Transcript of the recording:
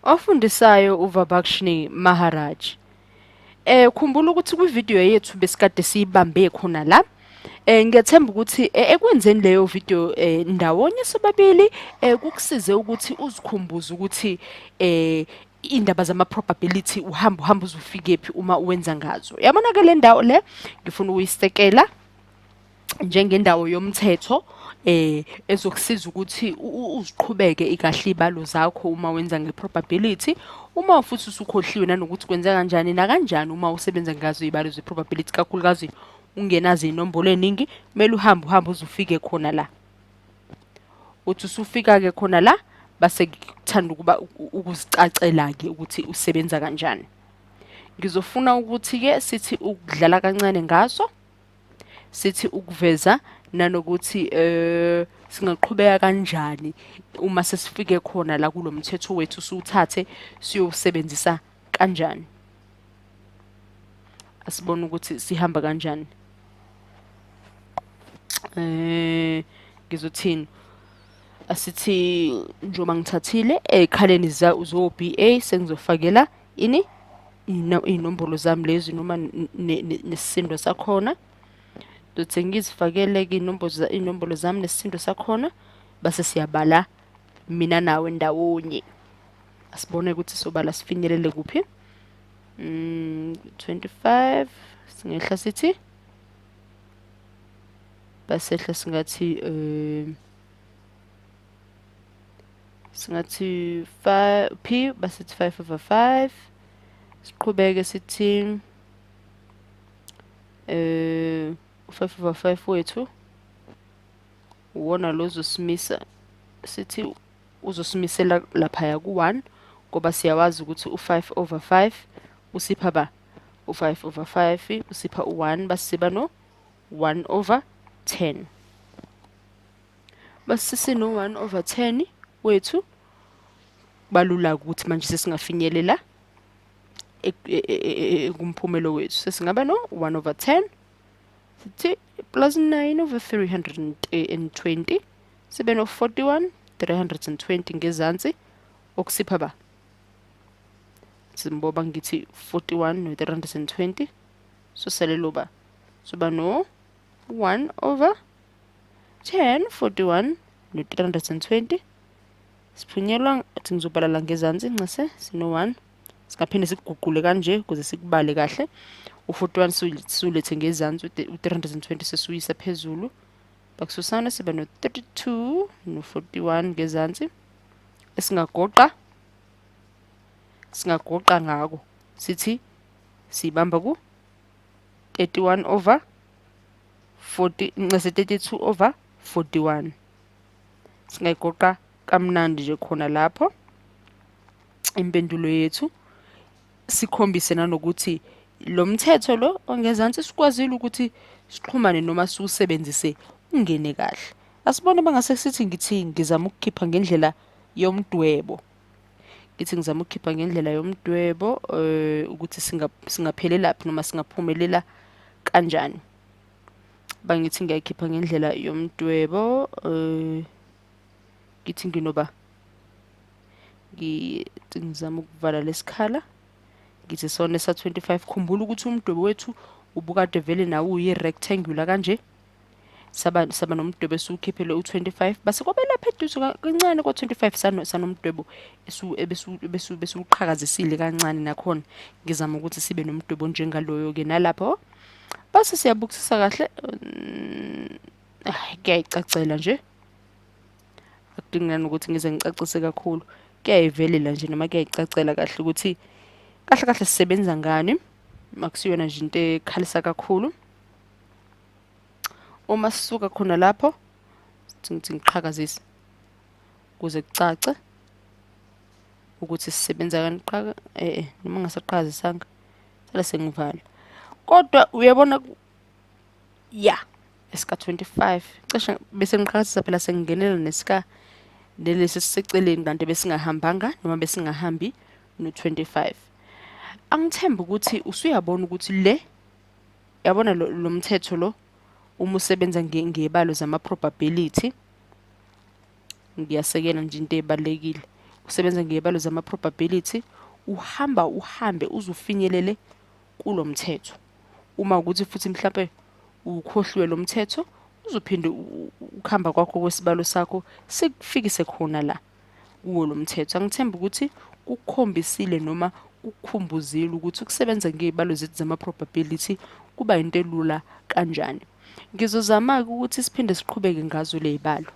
Ofundisayo uVabakshni Maharaj. Khumbula ukuthi kwivideo yethu besikade siyibambe khona la. Ngiyathemba ukuthi ekwenzeni leyo video ndawonye sobabili kukusize ukuthi uzikhumbuze ukuthi indaba zama-probability uhamba uzufike phi uma uwenza ngazo. Yabona ke le ndawo le ngifuna ukuyisekela njengendawo yomthetho ezokusiza ukuthi uziqhubeke ikahle ibalo zakho uma wenza nge-probability. Uma futhi usukhohliwe nanokuthi kwenza kanjani nakanjani uma usebenza ngazo ibalo ze-probability, kakhulukazi ungenazo inombolo eningi, kumele uhambe uzufike khona la. Uthi usufika-ke khona la, base ngikuthanda ukuba ukuzicacela-ke ukuthi usebenza kanjani. Ngizofuna ukuthi-ke sithi ukudlala kancane ngaso, sithi ukuveza nanokuthi singaqhubeka kanjani uma sesifike khona la kulo mthetho wethu siwuthathe siyowusebenzisa kanjani. Asibone ukuthi sihamba kanjani. Ngizothini asithi njengoba ngithathile ekhaleni uzo BA sengizofakela inombolo zami lezi noma nesisindo sakhona. Dothi ngizifakele ke inombolo zami nesisindo sakhona base siyabala mina nawe ndawonye. Asibone ukuthi sobala sifinyelele kuphi. 25 singehla sithi basehla singathi 5 p basithi 5/5. Siqhubeke sithi 5/5 wethu uwona lozosimisa, sithi uzosimisela lapha ku1 ngoba siyawazi ukuthi u5/5 usipha ba u5/5 usipha u1 basiba no 1/10. Basisi no 1/10 wethu balula ukuthi manje sesingafinyelela kumphumelo wethu. Sesingaba no 1/10 sithi plus 9/320 sibe no 41/320 ngezansi okusipha ba simboba ngithi 41/320 so selelo ba soba no 1/10 41/320 siphunyelwa athi ngizobhala la ngezansi ncase sino 1 singaphinde sikuguqule kanje ukuze sikubale kahle. U41 sulethe ngezansi u320 sesuyisa phezulu bakususana siba no 32 no 41 ngezansi esingagoqa ngako sithi sibamba ku 31/40 ncase 32/41. Singayigoqa kamnandi nje khona lapho impendulo yethu sikhombise nanokuthi lo mthetho lo ongezansi sikwazile ukuthi siqhumane noma siwusebenzise ungene kahle. Asibone bangase sithi ngithi ngizama ukukhipha ngendlela yomdwebo. Ngithi ngizama ukukhipha ngendlela yomdwebo ukuthi singaphelela laphi noma singaphumelela kanjani. Bangithi ngiyakhipha ngendlela yomdwebo ngithi nginoba ngizama ukuvala lesikhala ngithi sona sa25. Khumbula ukuthi umdwebo wethu ubukade vele nawo uyi-rectangular kanje. Saba nomdwebo esiwukhiphele u25 base kwabe lapha eduze kancane kwa25 sanomdwebo besuqhakazisile kancane nakhona. Ngizama ukuthi sibe nomdwebo njengaloyo ke nalapho base siyabukisisa kahle. Kuyayicacela nje akudingani ukuthi ngize ngicacise kakhulu, kuyayivelela nje noma kuyayicacela kahle ukuthi kahle sisebenza ngani makusiyona nje into ekhalisa kakhulu. Uma sisuka khona lapho sithi ngiqhakazise ukuze kucace ukuthi sisebenza kaniqhaka noma ngasaqhakazisanga sala sengivala. Kodwa uyabona esika 25 cishe bese ngiqhakazisa phela sengingenela nesika nelesi siseceleni kanti besingahambanga noma besingahambi no25. Angithemba ukuthi usuyabona ukuthi le yabona lo mthetho lo uma usebenza ngebalo zama-probability. Ngiyasekela nje into ebalekile usebenza ngey'balo zama-probability, uhambe uzufinyelele kulo mthetho. Uma ukuthi futhi mhlampe ukhohliwe lo mthetho, uzophinde ukuhamba kwakho kwesibalo sakho sikufikise khona la kuwo lo mthetho. Angithemba ukuthi kukhombisile noma kukhumbuzile ukuthi ukusebenza ngey'balo zethu zama-probability kuba into elula kanjani. Ngizozama-ke ukuthi siphinde siqhubeke ngazo ley'balo.